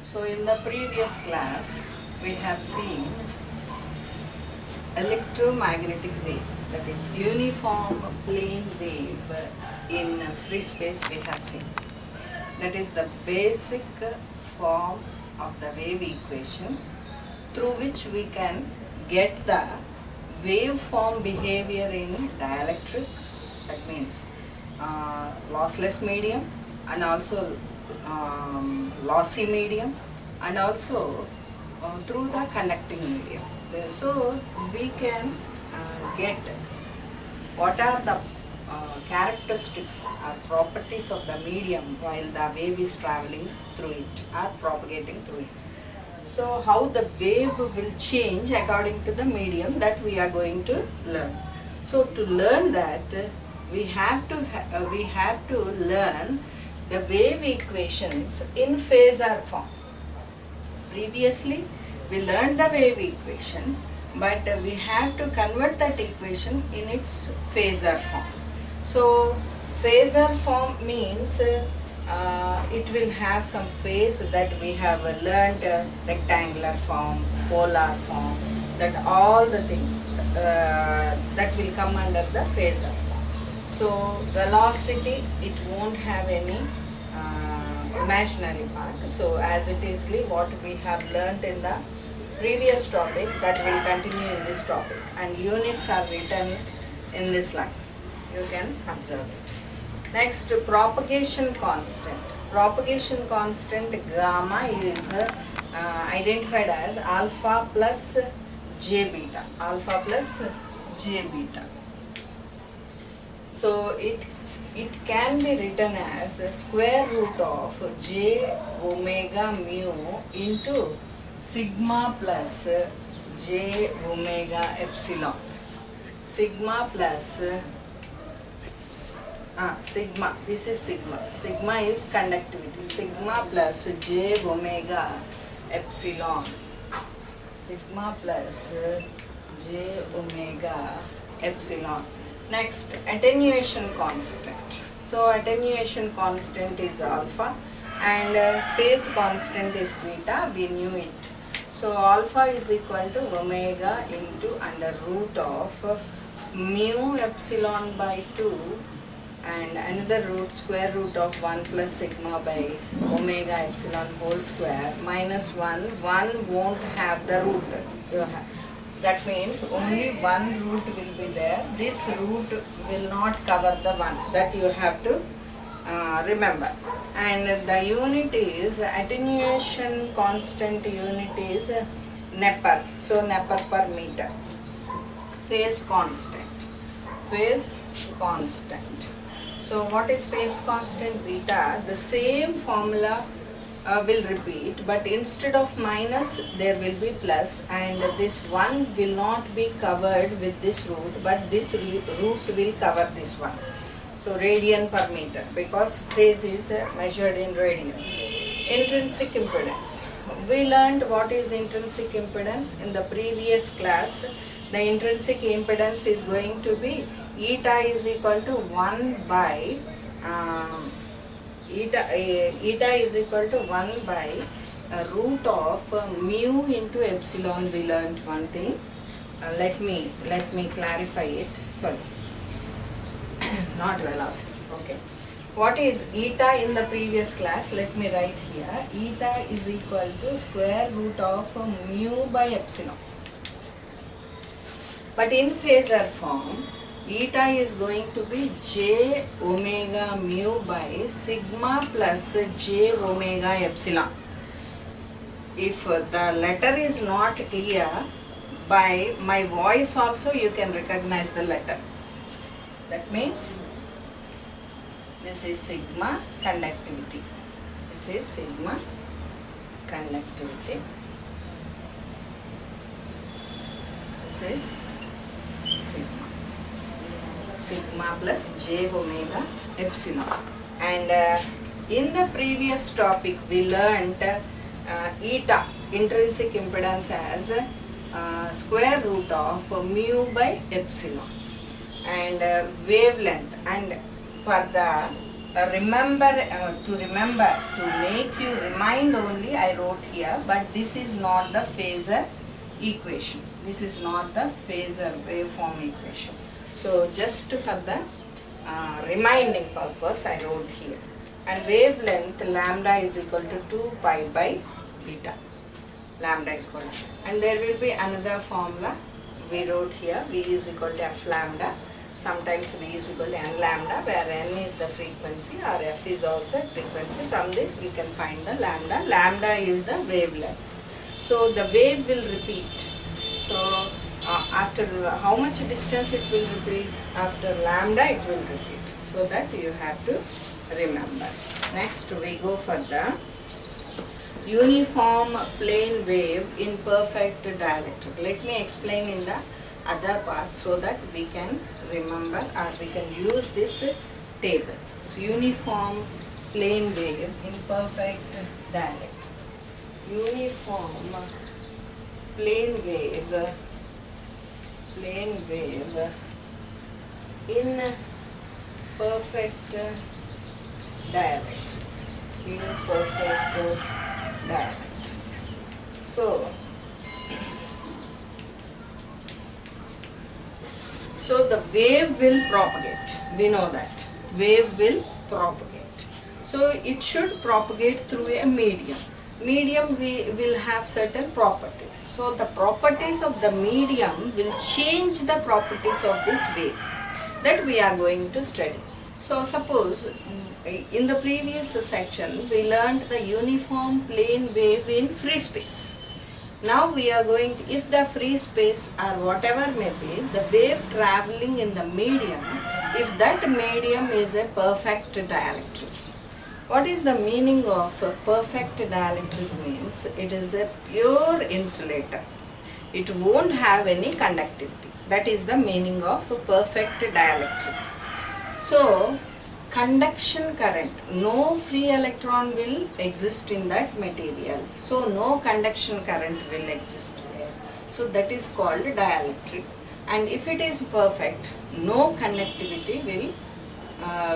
So in the previous class we have seen electromagnetic wave, that is uniform plane wave in free space we have seen. That is the basic form of the wave equation through which we can get the waveform behavior in dielectric, that means lossless medium, and also lossy medium, and also through the conducting medium. So we can get what are the characteristics or properties of the medium while the wave is traveling through it or propagating through it. So how the wave will change according to the medium, that we are going to learn. So to learn that, we have to learn the wave equations in phasor form. Previously we learned the wave equation, but we have to convert that equation in its phasor form. So phasor form means it will have some phase that we have learned, rectangular form, polar form, that all the things that will come under the phasor form. So velocity, it won't have any imaginary part. So as it is what we have learnt in the previous topic, that will continue in this topic, and units are written in this line. You can observe it. Next, propagation constant. Propagation constant gamma is identified as alpha plus j beta. Alpha plus j beta. So it can be written as square root of j omega mu into sigma plus j omega epsilon. Sigma plus sigma, this is sigma. Sigma is conductivity. Sigma plus j omega epsilon. Sigma plus j omega epsilon. Next, attenuation constant. So attenuation constant is alpha and phase constant is beta. We knew it. So alpha is equal to omega into under root of mu epsilon by 2 and another root, square root of 1 plus sigma by omega epsilon whole square minus 1. 1 won't have the root. That means only one root will be there. This root will not cover the one. That you have to remember. And the unit is attenuation constant unit is Nepper. So Nepper per meter. Phase constant. Phase constant. So what is phase constant? Beta. The same formula will repeat, but instead of minus there will be plus, and this one will not be covered with this root, but this root will cover this one. So radian per meter, because phase is measured in radians. Intrinsic impedance. We learned what is intrinsic impedance in the previous class. The intrinsic impedance is going to be eta is equal to 1 by eta is equal to 1 by root of mu into epsilon. We learned one thing. Let me clarify it. Sorry, not velocity. Okay. What is eta in the previous class? Let me write here. Eta is equal to square root of mu by epsilon. But in phasor form, eta is going to be j omega mu by sigma plus j omega epsilon. If the letter is not clear, by my voice also you can recognize the letter. That means this is sigma conductivity. This is sigma conductivity. This is sigma. Sigma plus j omega epsilon. And in the previous topic we learnt eta, intrinsic impedance, as square root of mu by epsilon, and wavelength. And for the to make you remind only I wrote here, but this is not the phasor equation. This is not the phasor waveform equation. So just for the reminding purpose I wrote here. And wavelength lambda is equal to 2 pi by beta. Lambda is equal to, and there will be another formula we wrote here, V is equal to F lambda. Sometimes V is equal to N lambda, where N is the frequency or F is also a frequency. From this we can find the lambda. Lambda is the wavelength. So the wave will repeat. So after how much distance it will repeat? After lambda it will repeat. So that you have to remember. Next we go for the uniform plane wave in perfect dielectric. Let me explain in the other part so that we can remember or we can use this table. So uniform plane wave in perfect dielectric. Uniform plane wave in perfect dielectric. In perfect dielectric. So the wave will propagate. We know that wave will propagate. So it should propagate through a medium. Medium we will have certain properties. So the properties of the medium will change the properties of this wave that we are going to study. So suppose in the previous section we learned the uniform plane wave in free space. Now we are going to, if the free space or whatever may be, the wave traveling in the medium, if that medium is a perfect dielectric. What is the meaning of a perfect dielectric means? It is a pure insulator. It won't have any conductivity. That is the meaning of a perfect dielectric. So conduction current, no free electron will exist in that material. So no conduction current will exist there. So that is called dielectric. And if it is perfect, no conductivity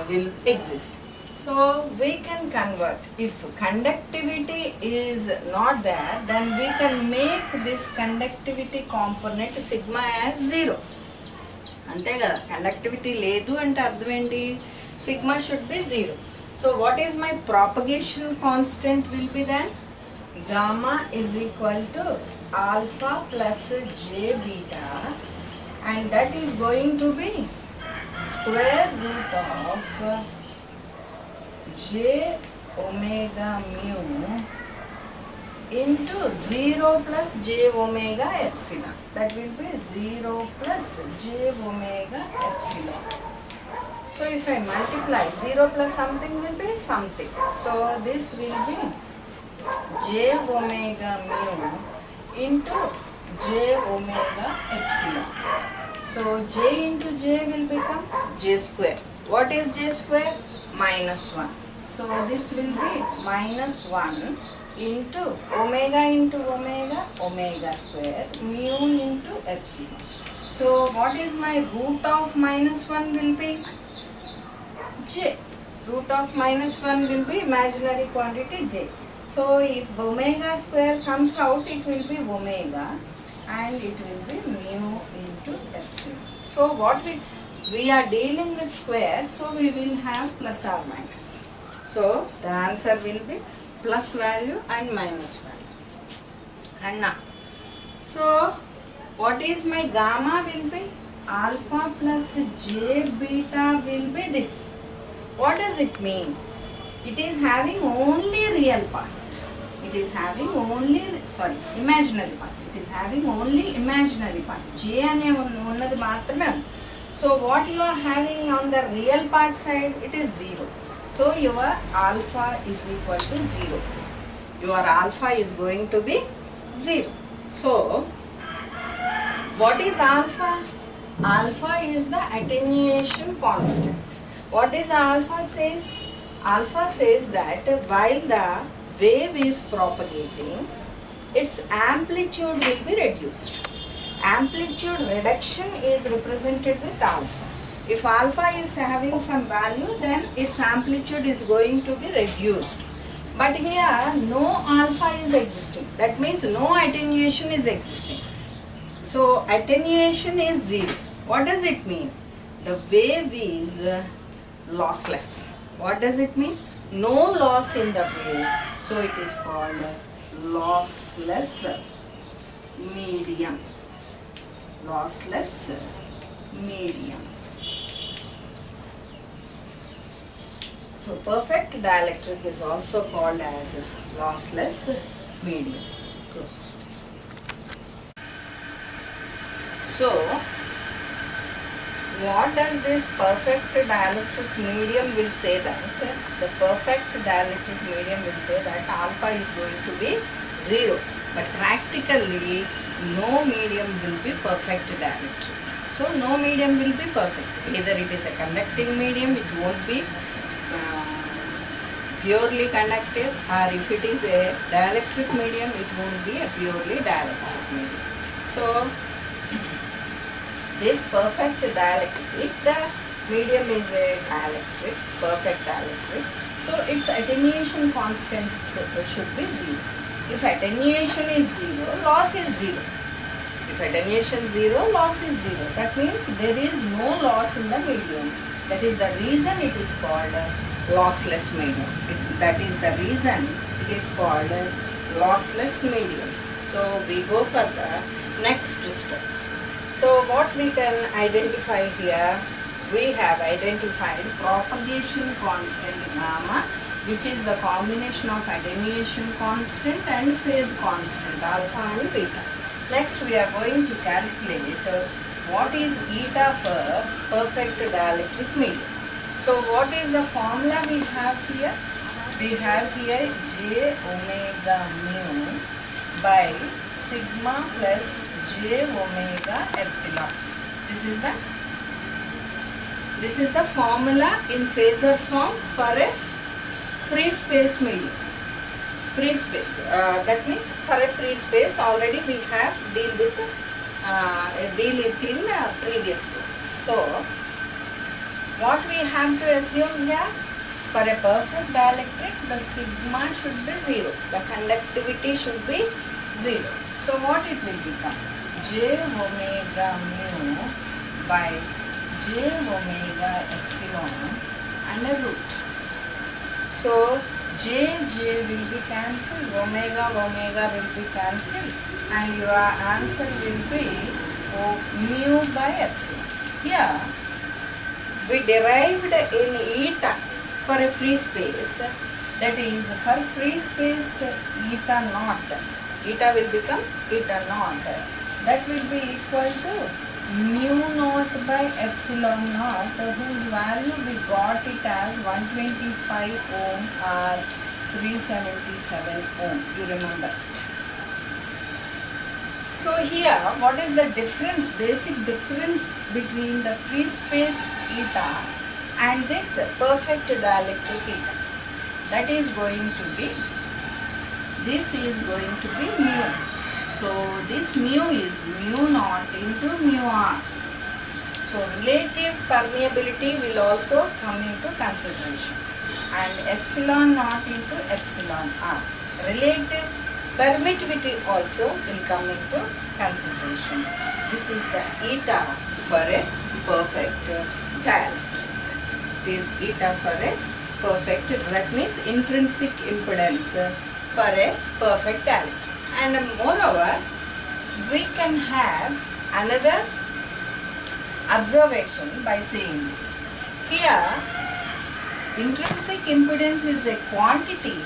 will exist. So we can convert. If conductivity is not there, then we can make this conductivity component sigma as 0. Ante kada, conductivity ledu ante ardham enti? Sigma should be 0. So what is my propagation constant will be then? Gamma is equal to alpha plus j beta, and that is going to be square root of j omega mu into 0 plus j omega epsilon. That will be 0 plus j omega epsilon. So if I multiply, 0 plus something will be something. So this will be j omega mu into j omega epsilon. So j into j will become j square. What is j square? Minus 1. So this will be minus 1 into omega, omega square, mu into epsilon. So what is my root of minus 1 will be? J. Root of minus 1 will be imaginary quantity j. So if omega square comes out, it will be omega and it will be mu into epsilon. So what we are dealing with square, so we will have plus or minus. So the answer will be plus value and minus value. And now, so what is my gamma will be? Alpha plus j beta will be this. What does it mean? It is having only real part. It is having only, imaginary part. It is having only imaginary part. J ane unnadi maatrame. So what you are having on the real part side, it is 0. So your alpha is equal to 0. Your alpha is going to be 0. So what is alpha? Alpha is the attenuation constant. What is alpha says? Alpha says that while the wave is propagating, its amplitude will be reduced. Amplitude reduction is represented with alpha. If alpha is having some value, then its amplitude is going to be reduced. But here no alpha is existing. That means no attenuation is existing. So attenuation is 0. What does it mean? The wave is lossless. What does it mean? No loss in the wave. So it is called lossless medium. Lossless medium. So perfect dielectric is also called as lossless medium. Close. So what does this perfect dielectric medium will say? That the perfect dielectric medium will say that alpha is going to be 0. But practically no medium will be perfect dielectric. So no medium will be perfect. Either it is a conducting medium, it won't be purely conductive, or if it is a dielectric medium, it won't be a purely dielectric medium. So this perfect dielectric, if the medium is a dielectric, perfect dielectric, so its attenuation constant should be 0. If attenuation is 0, loss is 0. If attenuation 0, loss is 0. That means there is no loss in the medium. That is the reason it is called lossless medium. That is the reason it is called lossless medium. So we go for the next step. So what we can identify here, we have identified propagation constant gamma, which is the combination of attenuation constant and phase constant alpha and beta. Next we are going to calculate what is eta for perfect dielectric medium. So what is the formula we have here? We have here j omega mu by sigma plus j omega epsilon. This is the formula in phasor form for a free space medium. Free space, that means for a free space already we have deal with in previous class. So what we have to assume here, for a perfect dielectric the sigma should be 0, the conductivity should be 0. So what it will become? J omega mu by j omega epsilon and a root. So j will be cancelled, omega will be cancelled, and your answer will be mu by epsilon. Here we derived in eta for a free space, that is for free space eta naught. Eta will become eta naught. That will be equal to mu naught by epsilon naught, whose value we got it as 125 ohm or 377 ohm. You remember it. So here, what is the difference, basic difference between the free space eta and this perfect dielectric eta? That is going to be, this is going to be mu. So this mu is mu naught into mu r. So relative permeability will also come into consideration, and epsilon naught into epsilon r. Relative permittivity also will come into consideration. This is the eta for a perfect dielectric. This is eta for a perfect, that means intrinsic impedance for a perfect dielectric. And moreover, we can have another observation by seeing this. Here, intrinsic impedance is a quantity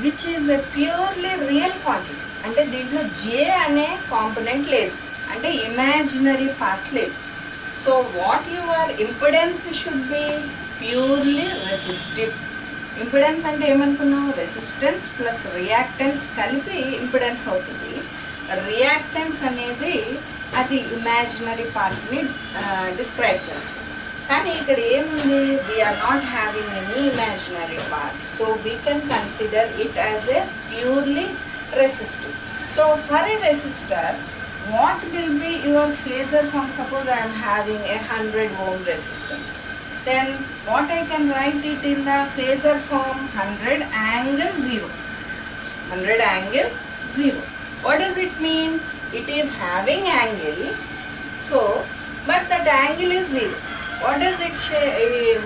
which is a purely real quantity. అంటే దీంట్లో J అనే component లేదు, అంటే imaginary part లేదు. So what your impedance should be purely resistive. Impedance అంటే ఏమనుకున్నావు? Resistance plus reactance కలిపి impedance అవుతుంది. రియాక్టెన్స్ అనేది అది ఇమాజినరీ పార్ట్ని డిస్క్రైబ్ చేస్తుంది. కానీ ఇక్కడ ఏముంది? We are not having any imaginary part, so we can consider it as a purely resistive. So for a resistor, what will be your phasor form? Suppose I am having a 100 ohm resistance. Then what I can write it in the phasor form? 100 angle 0. 100 angle 0. What does it mean? It is having angle, so but that angle is 0. What does it say?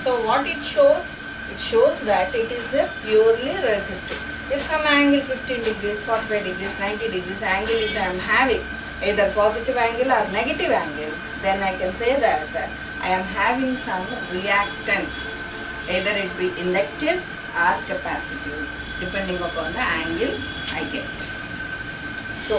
So what it shows? It shows that it is a purely resistive. If some angle 15 degrees, 45 degrees, 90 degrees angle is I am having either positive angle or negative angle, then I can say that I am having some reactance, either it be inductive or capacitive, depending upon the angle I get. So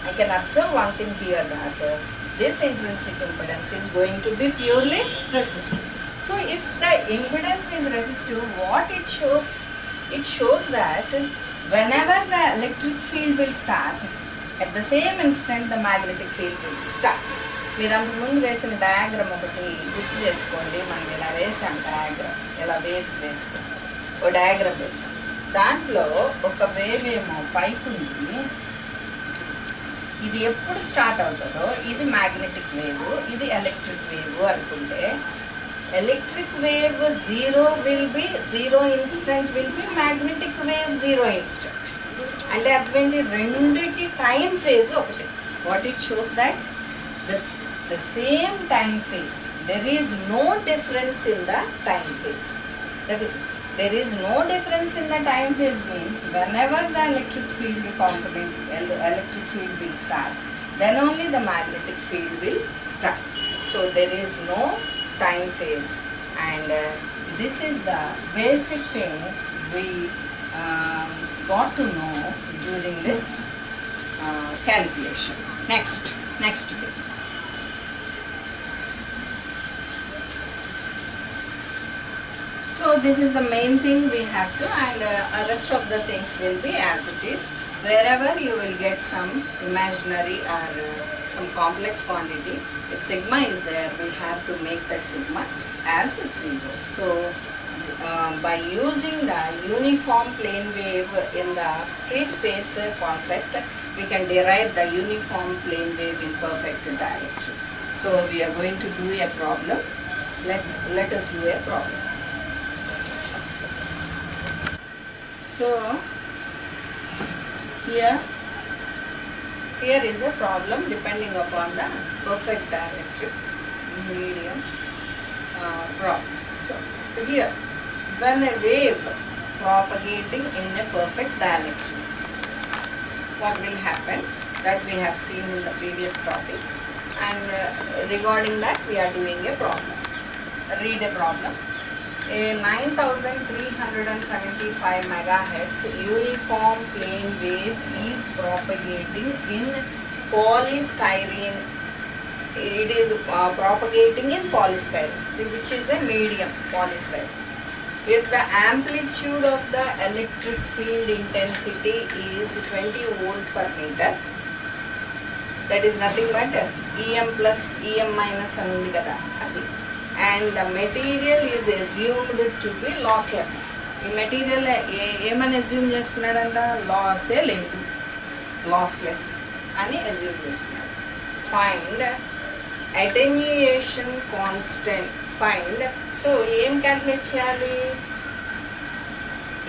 I can observe one thing here, that this intrinsic impedance is going to be purely resistive. So if the impedance is resistive, what it shows? It shows that whenever the electric field will start, at the same instant the magnetic field will start. మీరు అంతకు ముందు వేసిన diagram ఒకటి గుర్తు చేసుకోండి. మనం ఇలా వేసాం డయాగ్రామ్, ఇలా వేవ్స్ వేసుకుంటాం. ఓ డయాగ్రామ్ వేసాం, దాంట్లో ఒక వేవ్ ఏమో పైపు ఉంది. ఇది ఎప్పుడు స్టార్ట్ అవుతుందో ఇది మ్యాగ్నెటిక్ వేవ్, ఇది ఎలక్ట్రిక్ వేవ్ అనుకుంటే, electric wave 0 will be 0 instant will be magnetic wave 0 instant. And అటువంటి రెండిటి టైం ఫేజ్ ఒకటి. What it shows that the same time phase, there is no difference in the time phase. That is, there is no difference in the time phase means whenever the electric field component, electric field will start, then only the magnetic field will start. So there is no time phase, and this is the basic thing we got to know during this calculation. Next thing. So this is the main thing we have to, and rest of the things will be as it is. Wherever you will get some imaginary or some complex quantity, if sigma is there, we have to make that sigma as 0. So by using the uniform plane wave in the free space concept, we can derive the uniform plane wave in perfect dielectric. So we are going to do a problem. Let us do a problem. So here is a problem depending upon the perfect dielectric medium problem. So here, when a wave propagating in a perfect dielectric, what will happen? That we have seen in the previous topic, and regarding that we are doing a problem. Read a problem. A 9375 megahertz uniform plane wave is propagating in polystyrene. It is propagating in polystyrene, which is a medium polystyrene. If the amplitude of the electric field intensity is 20 volt per meter, that is nothing but EM plus EM minus anundi kada adi, and the material is assumed to be lossless. ఈ material ఏమని assume చేసుకున్నాడంట? లాసే లేదు, lossless అని assume చేసుకున్నాడు. Find attenuation constant. Find, so ఏం calculate చేయాలి?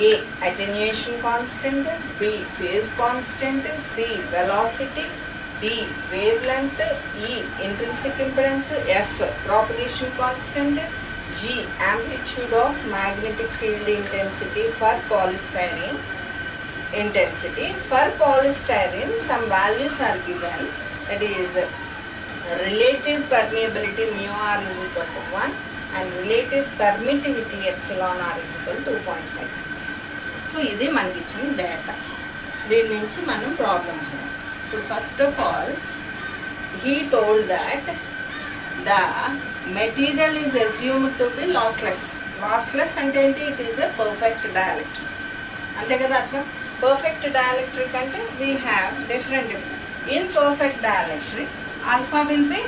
A attenuation constant, B phase constant, C velocity, D wavelength, E intrinsic impedance, F propagation constant, G amplitude of magnetic field intensity for polystyrene intensity. For polystyrene, some values are given, that is relative permeability mu r is equal to 1 and relative permittivity epsilon r is equal to 2.56. So ఇది మనకి ఇచ్చిన data, దీని నుంచి మనం problem చేయాలి. So first of all, he told that the material is assumed to be lossless. Lossless అంటే ఏంటి? It is a perfect dielectric. అంతే కదా అర్థం? Perfect dielectric అంటే we have different. In perfect dielectric, alpha will be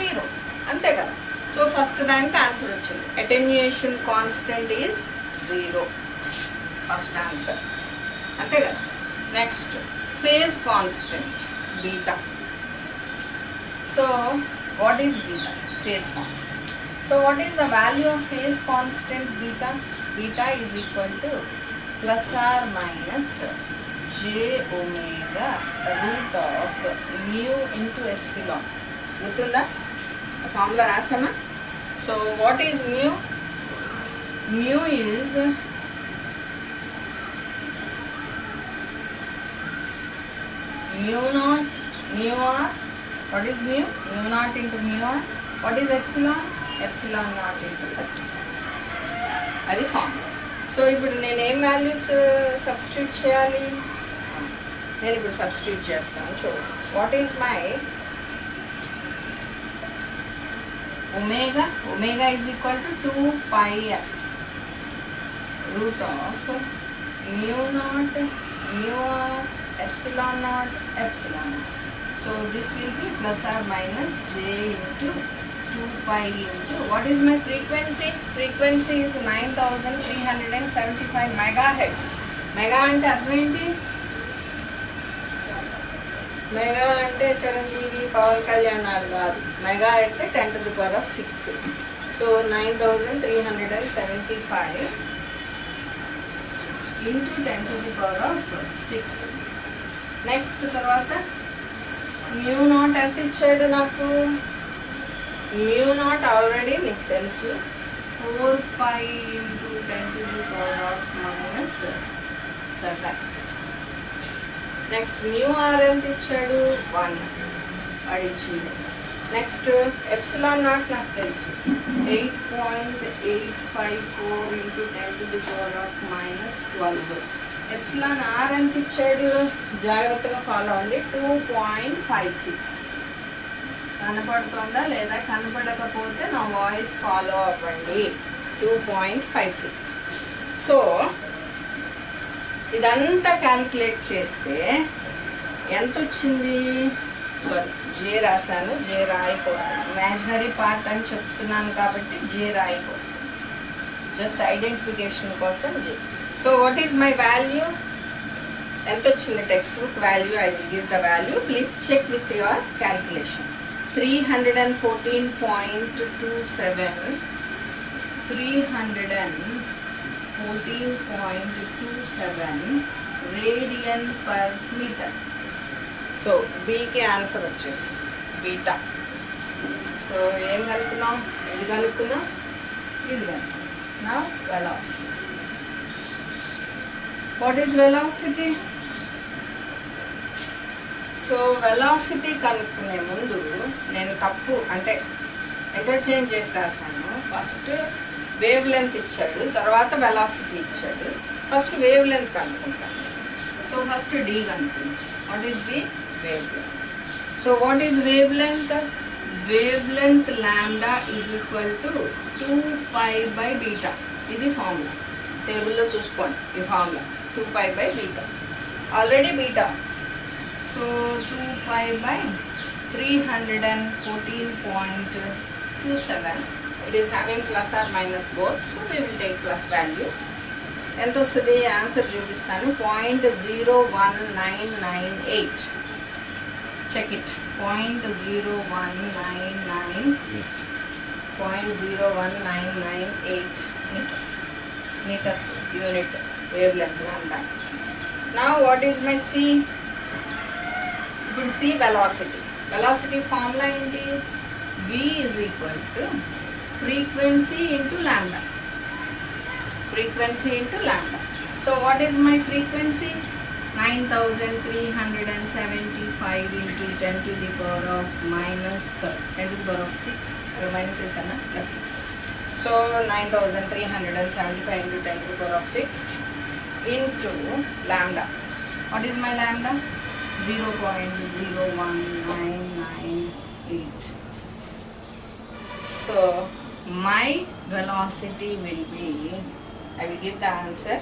0. అంతే కదా? So first దానికి answer వచ్చింది. Attenuation constant is 0. First answer. అంతే కదా? Next, phase constant. beta. So what is beta? Phase constant. So what is the value of phase constant beta? Beta is equal to plus or minus j omega root of mu into epsilon. Gurtunda? Formula rasama. So what is mu? Mu is mu naught mu r. What is mu? Mu naught into mu r. What is epsilon? Epsilon naught into epsilon. అది formula. So ఇప్పుడు నేను ఏం values substitute చేయాలి? నేను ఇప్పుడు substitute చేస్తాను. చూడండి. What is my omega? Omega is equal to 2πf root of mu naught mu r epsilon naught epsilon naught. So this will be plus or minus j into 2pi into what is my frequency? Frequency is 9375 megahertz. Mega ante అర్థం ఏంటి? Mega అంటే చిరంజీవి పవన్ కళ్యాణ్ కాదు. Mega అంటే 10 to the power of 6. So 9375 into 10 to the power of 6. Next తర్వాత mu naught ఎంత ఇచ్చాడు నాకు? Mu naught already నీకు తెలుసు, 4π into 10 to the power of minus 7. Next mu R ఎంత ఇచ్చాడు? 1 అడిచింది. నెక్స్ట్ ఎప్సిలాన్ నాట్ నాకు తెలుసు, 8.854 into 10 to the power of minus 12. Epsilon R ఎంత ఇచ్చాడు? జాగ్రత్తగా ఫాలో అవ్వండి, 2.56. కనపడుతుందా లేదా? కనపడకపోతే నా వాయిస్ ఫాలో అవ్వండి. 2.56. సో ఇదంతా క్యాల్కులేట్ చేస్తే ఎంత వచ్చింది? సారీ, జే రాశాను, జే రాయకూడదు. ఇమాజినరీ పార్ట్ అని చెప్తున్నాను కాబట్టి జే రాయకూడదు, జస్ట్ ఐడెంటిఫికేషన్ కోసం జే. So what is my value? ఎంత వచ్చింది textbook value? I will give the value, please check with your calculation. 314.27 314.27 radian per metre. So బీకి ఆన్సర్ వచ్చేసి బీటా. సో ఏం కనుక్కున్నాం? ఇది కనుక్కున్నాం, ఇది కనుక్కున్నాం. నా velocity. What is velocity? So velocity కనుక్కునే ముందు నేను తప్పు అంటే ఇంటర్చేంజ్ చేసి రాశాను. ఫస్ట్ వేవ్ లెంత్ ఇచ్చాడు, తర్వాత వెలాసిటీ ఇచ్చాడు. ఫస్ట్ వేవ్ లెంత్ కనుక్కుంటాను. సో ఫస్ట్ డి కనుక్కుంటాను. What is D? Wavelength. So what is wavelength? Wavelength lambda is equal to 2π by beta. ఇది ఫార్ములా, టేబుల్లో చూసుకోండి ఈ formula. 2π by beta, already beta. So 2π by 314.27. It is having plus or minus both, so we will take plus value. ఎంత వస్తుంది? Answer చూపిస్తాను. 0.0199. Check it. 0.0199 meters unit wavelength lambda. Now what is my C? ఇప్పుడు C velocity. Velocity formula ఏంటి? v is equal to frequency into lambda. Frequency into lambda. So what is my frequency? 9375 into 10 to the power of 10 to the power of 6. Minus is plus 6. So 9375 into 10 to the power of 6 into lambda. What is my lambda? 0.01998. So my velocity will be, I will give the answer,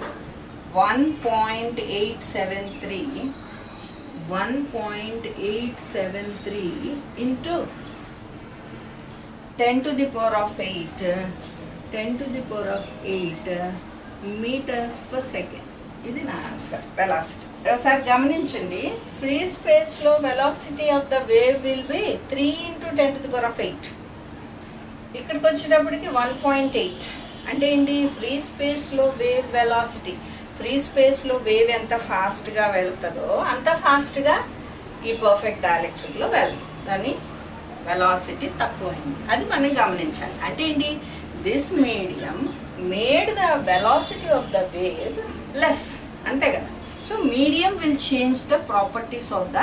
1.873 into 10 to the power of 8 meters per second. ఇది నా answer. Velocity. ఒకసారి గమనించండి, free స్పేస్లో velocity of the wave will be 3 × 10⁸. ఇక్కడికి వచ్చేటప్పటికి 1.8. అంటే ఏంటి? Free స్పేస్లో వేవ్ వెలాసిటీ, ఫ్రీ స్పేస్లో వేవ్ ఎంత ఫాస్ట్గా వెళ్తుందో అంత ఫాస్ట్గా ఈ పర్ఫెక్ట్ డైఎలక్ట్రిక్లో దాని వెలాసిటీ తక్కువైంది. అది మనం గమనించాలి. అంటే ఏంటి? This medium made the velocity of the wave less, అంతే కదా. So medium will change the properties of the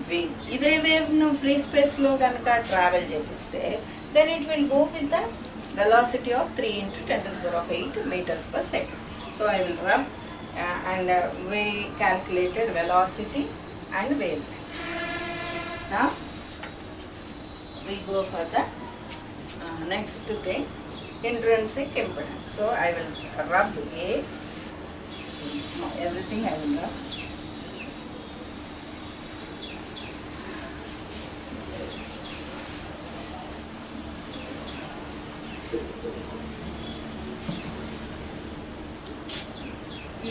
wave. ఇదే వేవ్ను ఫ్రీ స్పేస్లో కనుక ట్రావెల్ చేపిస్తే then it will go with the velocity of 3 × 10⁸ meters per second. So I will rub and we calculated velocity and wavelength. Now we go for the next thing, intrinsic impedance. So I will rub everything I will rub.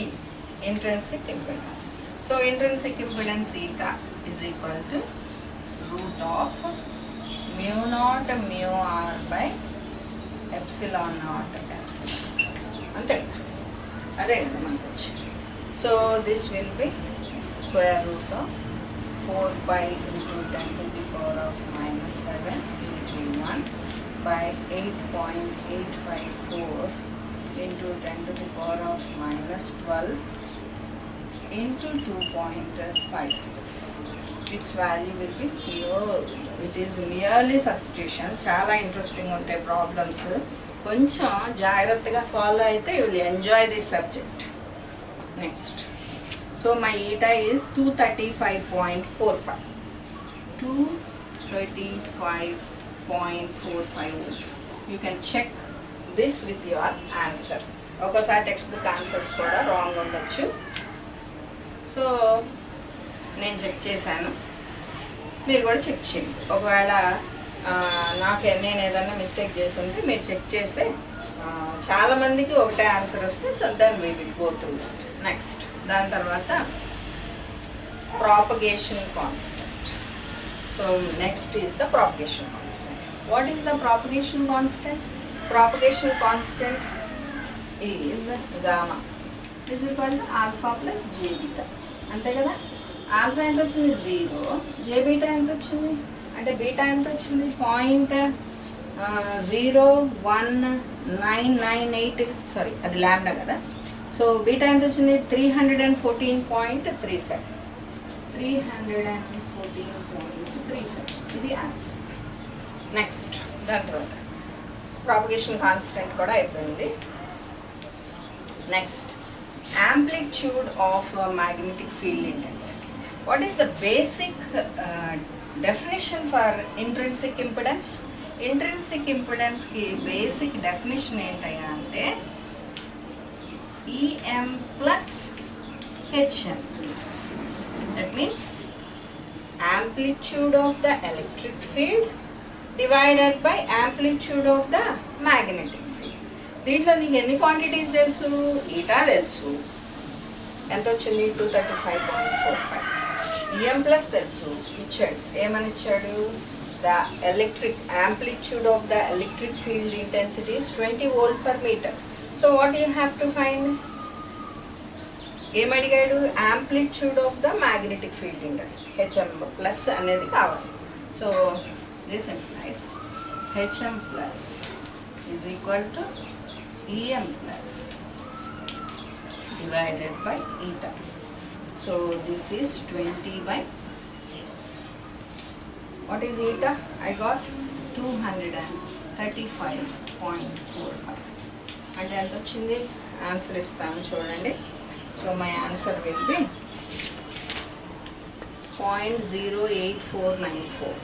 E, intrinsic impedance. So intrinsic impedance eta is equal to root of mu naught mu r by epsilon naught epsilon. అంతే అదే కదా మనకు వచ్చింది. So this will be square root of 4 pi × 10⁻⁻7 × 1 by 8.854 into 10⁻⁻12 into 2.56. Its value will be here. It is merely substitution. చాలా interesting ఉంటాయి problems. కొంచెం జాగ్రత్తగా follow అయితే you will enjoy this subject. Next. So my eta is 235.45. 235.45 volts. You can check this with your answer. ఒకసారి text book answers కూడా wrong ఉండొచ్చు. So నేను check చేశాను, మీరు కూడా చెక్ చేయండి. ఒకవేళ నేను ఏదైనా మిస్టేక్ చేసి ఉంటే మీరు చెక్ చేస్తే చాలామందికి ఒకటే ఆన్సర్ వస్తే so then we will go through that. Next దాని తర్వాత propagation constant. So next is the propagation constant. What is the propagation constant? Propagation constant is gamma is equal to alpha plus j beta. అంతే కదా. Alpha ఎంత వచ్చింది 0, j beta ఎంత వచ్చింది అంటే beta ఎంత వచ్చింది 0.019998, సారీ అది లాంబ్డా కదా. సో బీటా ఎంత వచ్చింది 314.37. 314.37 ఇది ఆన్సర్. నెక్స్ట్ దాని తర్వాత ప్రాపగేషన్ కాన్స్టెంట్ కూడా అయిపోయింది. Next amplitude of magnetic field intensity. What is the basic definition for intrinsic impedance? Intrinsic impedance ki basic definition entaya ante EM plus HM plus. That means amplitude of the electric field divided by amplitude of the magnetic. దీంట్లో నీకు ఎన్ని quantities తెలుసు? Eta తెలుసు, ఎంత వచ్చింది 235.45. EM plus తెలుసు, ఇచ్చాడు. ఏమని ఇచ్చాడు? The electric amplitude of the electric field intensity is 20 volt/meter. So what you have to find? ఏమడిగాడు? Amplitude of the magnetic field intensity H M plus అనేది కావాలి. So this implies H M plus is equal to EM plus divided by eta. So this is 20 by, what is eta? I got 235.45. అంటే ఎంత వచ్చింది? Answer ఇస్తాను చూడండి. So my answer will be 0.08494.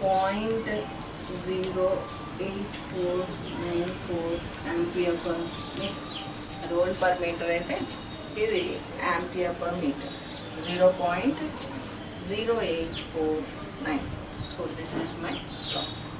0.08494 ampere per meter. Volt per meter అయితే ఇది ampere per meter. 0.0849. So this is my problem.